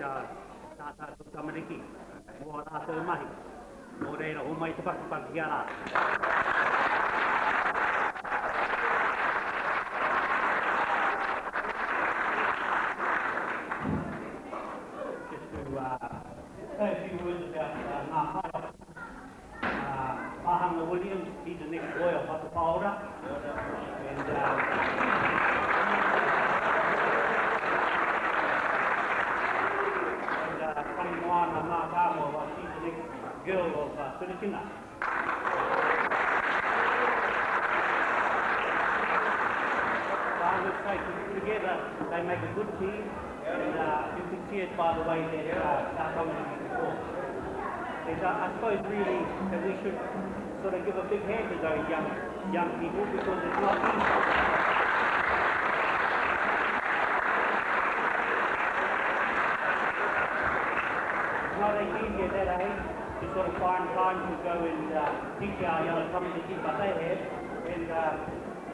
tā tamariki, mō rātou mahi. Mō reira, o mai te pakapaki kia rā. Just to say a few words about Ngā Whaia. Mahanga Williams, he's the next boy of Whakapaora. And Moana Mātāmo, she's the next girl of Whiritina. So I would say together they make a good team, and you can see it by the way that they're coming to before. And I suppose really that we should sort of give a big hand to those young people because it's not easy. Not easy at that age to sort of find time to go and teach our young community what they have, and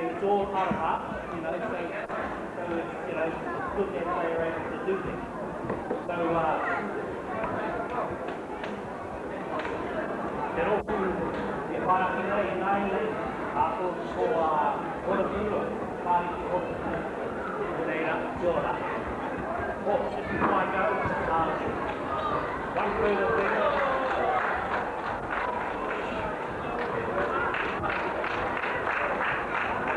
it's all aroha, you know, so it's, you know, it's good that they are able to do that. So, te roku e whanaki nei nei ko ora pura kāri ki hoki ko reira kiora. Just before I go, one further thing.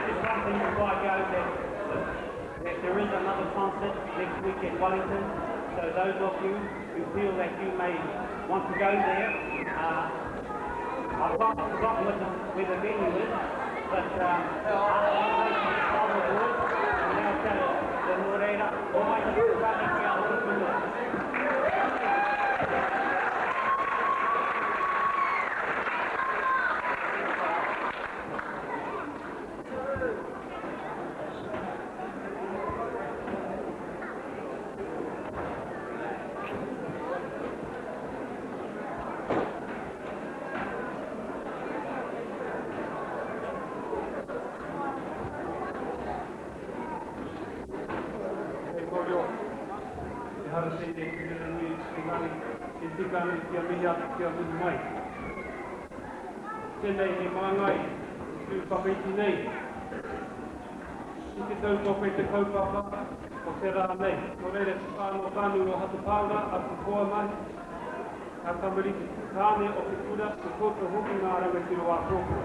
Just one thing before I go, that there is another concert next week in Wellington, so those of you who feel that you may want to go there, I've forgotten where the venue is, but I'll make some follow the words, and now tell the Moreira, or my kia munu mai. Tēnei he māngai, tū whakaiti nei. I te tautoko i te kaupapa, o te rā nei. Ko reire te whānau tānu o Hatapaura, a te koa mai. A tamariki tāne o te kura, te kōta hoki ngā rangatiro a tōku.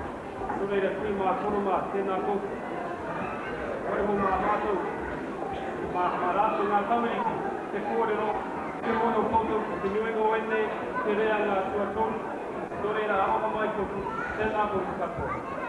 Ko reire tui mā koroma, tēnā kōku. Koe ho mā mātou, mā rātou ngā tamariki, te kōrero, te mono kōtou, te nuengo ene, te rea ngā tuatonu, tō reira awa mai tōku, tēnā kōku katoa.